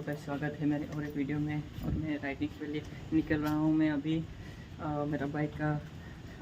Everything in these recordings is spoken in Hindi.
का स्वागत है मेरे और एक वीडियो में। और मैं राइडिंग के लिए निकल रहा हूँ। मैं अभी मेरा बाइक का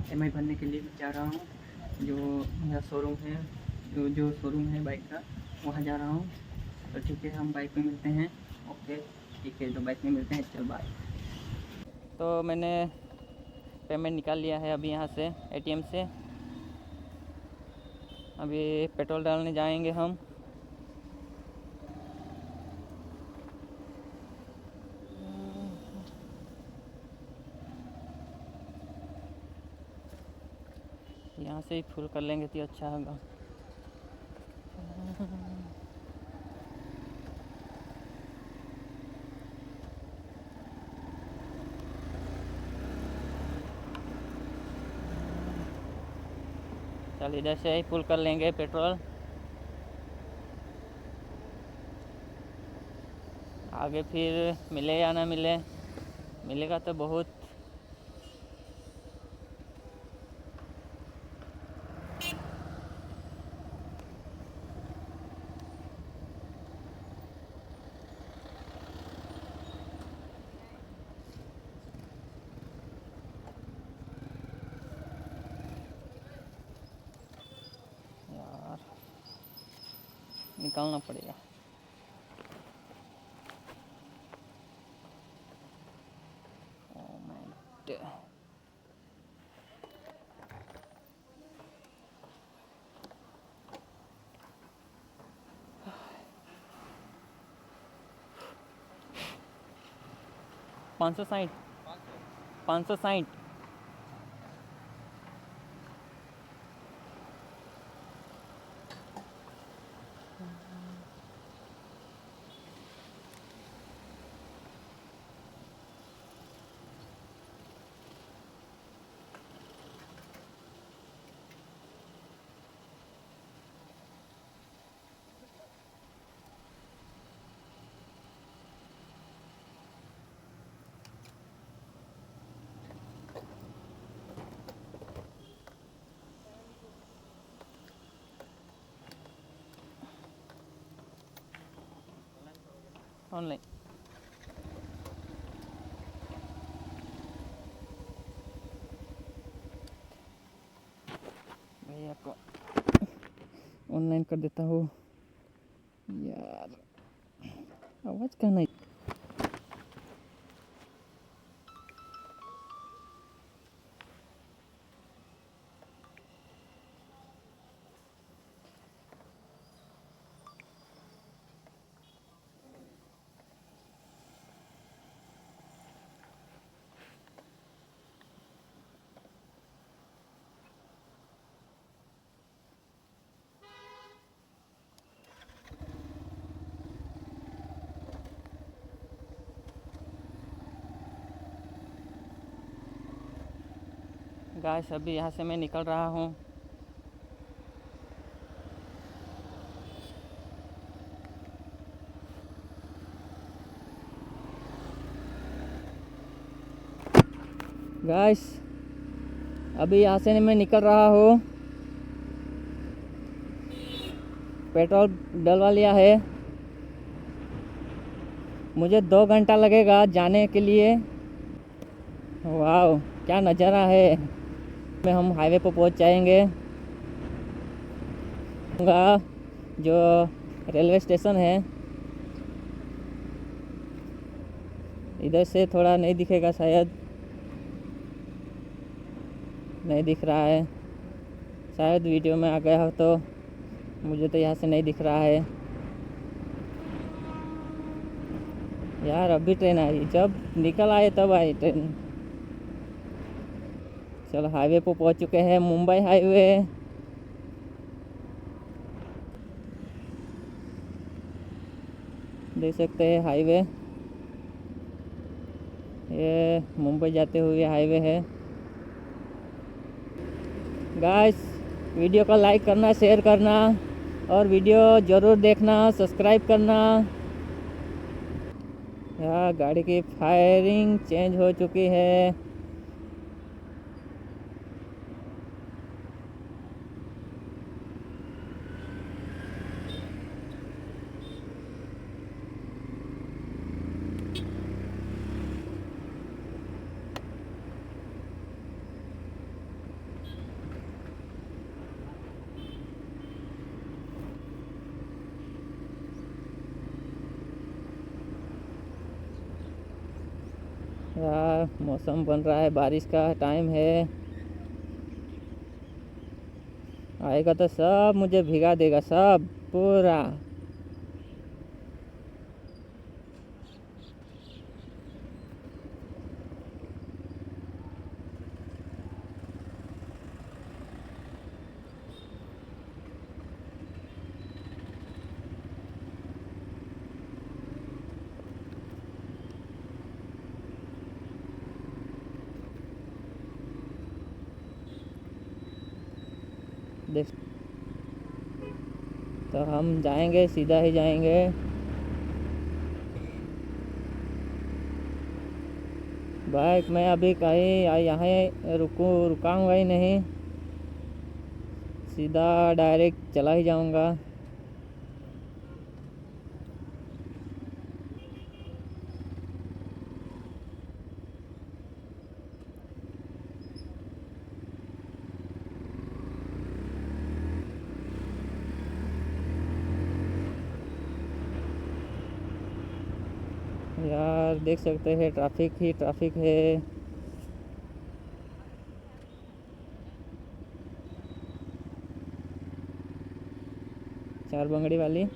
EMI भरने के लिए जा रहा हूँ। जो मेरा शोरूम है, जो शोरूम है बाइक का, वहाँ जा रहा हूँ। तो ठीक है, हम बाइक में मिलते हैं। ओके ठीक है, तो बाइक में मिलते हैं। चल बाय। तो मैंने पेमेंट निकाल लिया है अभी यहाँ से ATM से। अभी पेट्रोल डालने जाएंगे हम। यहाँ से ही फुल कर लेंगे तो अच्छा होगा। चल इधर से ही फुल कर लेंगे पेट्रोल। आगे फिर मिले या ना मिले, मिलेगा तो बहुत। यार निकालना पड़ेगा। पाँच सौ साठ 560। ऑनलाइन भैया को ऑनलाइन कर देता हूँ। यार आवाज़ का नहीं। गाइस अभी यहाँ से मैं निकल रहा हूँ। गाइस अभी यहाँ से मैं निकल रहा हूँ। पेट्रोल डलवा लिया है। मुझे 2 घंटा लगेगा जाने के लिए। वाह क्या नज़ारा है। में हम हाईवे पर पहुँच जाएंगे। जो रेलवे स्टेशन है, इधर से थोड़ा नहीं दिखेगा, शायद नहीं दिख रहा है। शायद वीडियो में आ गया हो तो मुझे तो यहाँ से नहीं दिख रहा है। यार अभी ट्रेन आई, जब निकल आए तब आई ट्रेन। चलो हाईवे पर पहुँच चुके हैं, मुंबई हाईवे। देख सकते हैं हाईवे, ये मुंबई जाते हुए हाईवे है। गाइस वीडियो को लाइक करना, शेयर करना और वीडियो ज़रूर देखना, सब्सक्राइब करना। यार गाड़ी की फायरिंग चेंज हो चुकी है। मौसम बन रहा है, बारिश का टाइम है। आएगा तो सब मुझे भिगा देगा, सब पूरा। देख, तो हम जाएंगे, सीधा ही जाएंगे। बाइक मैं अभी कहीं यहाँ रुकाऊंगा ही नहीं, सीधा डायरेक्ट चला ही जाऊंगा। यार देख सकते हैं, ट्रैफिक ही ट्रैफिक है। चार बंगड़ी वाली।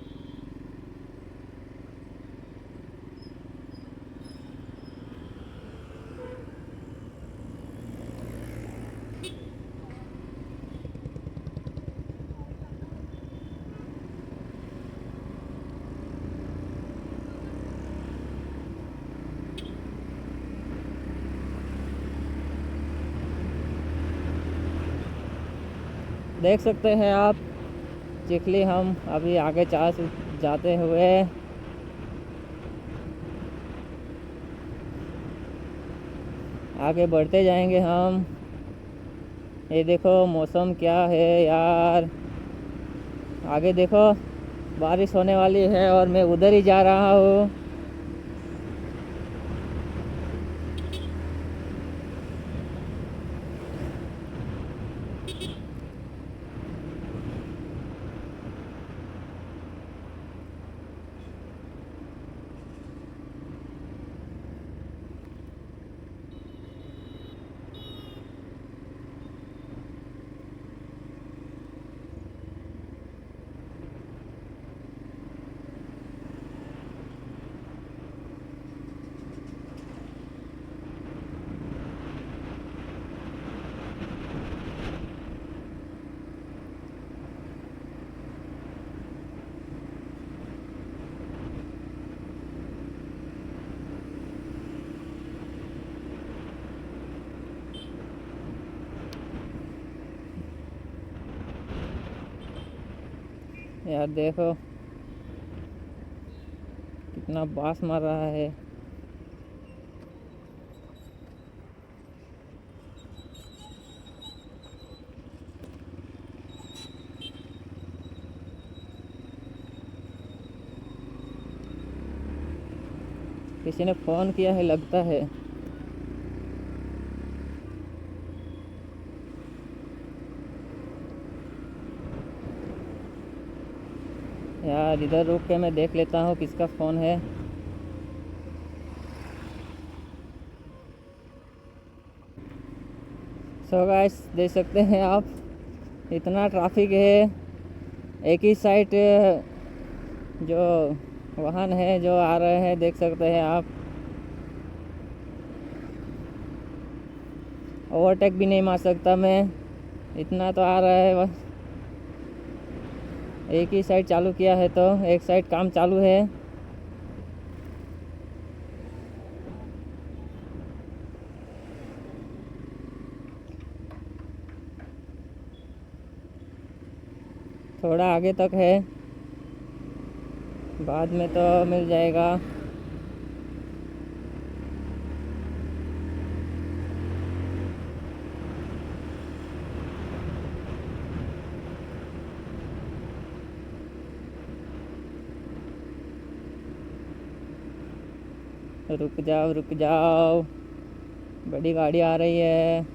देख सकते हैं आप, चिखली हम अभी आगे जाते हुए। आगे बढ़ते जाएंगे हम। ये देखो मौसम क्या है यार, आगे देखो बारिश होने वाली है और मैं उधर ही जा रहा हूँ। यार देखो कितना बास मार रहा है। किसी ने फ़ोन किया है लगता है। यार इधर रुक के मैं देख लेता हूँ किसका फ़ोन है। सो गाइस देख सकते हैं आप, इतना ट्रैफिक है। एक ही साइड जो वाहन है जो आ रहे हैं, देख सकते हैं आप। ओवरटेक भी नहीं मार सकता मैं, इतना तो आ रहा है बस। एक ही साइड चालू किया है तो एक साइड काम चालू है। थोड़ा आगे तक है, बाद में तो मिल जाएगा। रुक जाओ रुक जाओ, बड़ी गाड़ी आ रही है।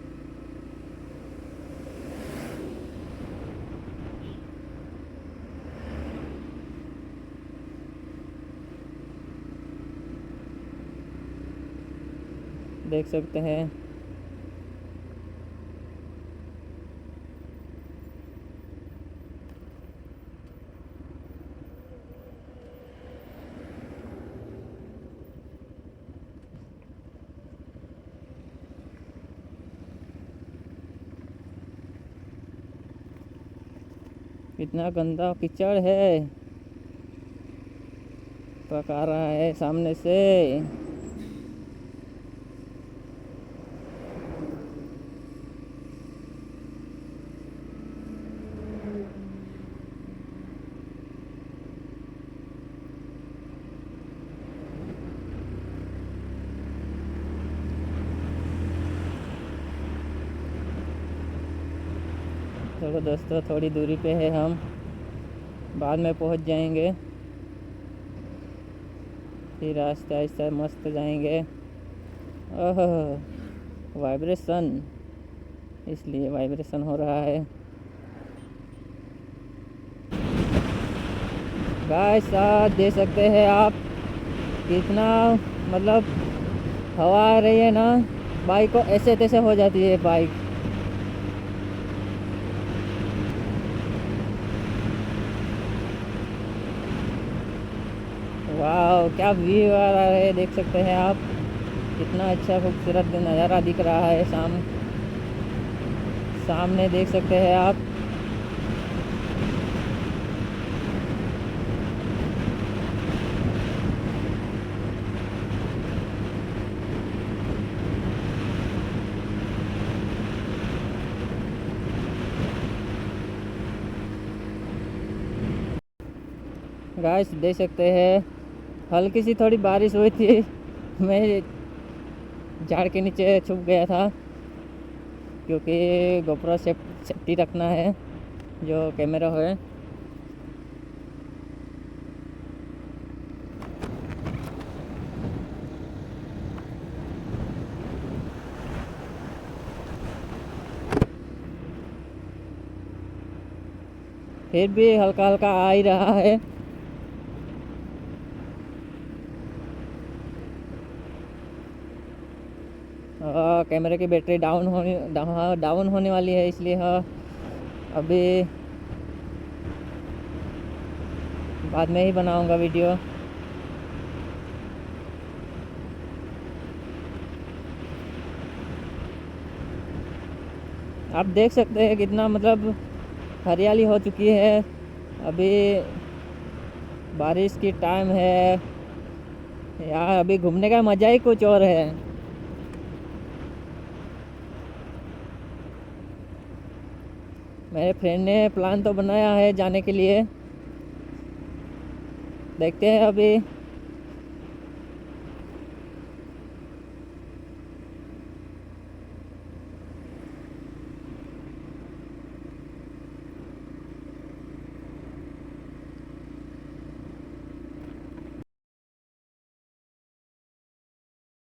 देख सकते हैं। कितना गंदा कीचड़ है, ट्रक आ रहा है सामने से। चलो दोस्तों, थोड़ी दूरी पे है, हम बाद में पहुंच जाएंगे। फिर आहिस्ते आहिस्ते मस्त जाएंगे। ओह, वाइब्रेशन, इसलिए वाइब्रेशन हो रहा है। गाइस दे सकते हैं आप कितना मतलब हवा आ रही है ना, बाइक को ऐसे तैसे हो जाती है बाइक। वाह, क्या व्यू आ रहा है, देख सकते हैं आप। कितना अच्छा खूबसूरत नज़ारा दिख रहा है सामने देख सकते हैं आप। गाइस देख सकते हैं, हल्की सी थोड़ी बारिश हुई थी, मैं झाड़ के नीचे छुप गया था, क्योंकि गोप्रो सेफ्टी रखना है, जो कैमरा है। फिर भी हल्का हल्का आ ही रहा है। कैमरे की बैटरी डाउन होने वाली है, इसलिए अभी बाद में ही बनाऊंगा वीडियो। आप देख सकते हैं कितना मतलब हरियाली हो चुकी है। अभी बारिश की टाइम है यार, अभी घूमने का मज़ा ही कुछ और है। मेरे फ्रेंड ने प्लान तो बनाया है जाने के लिए, देखते हैं अभी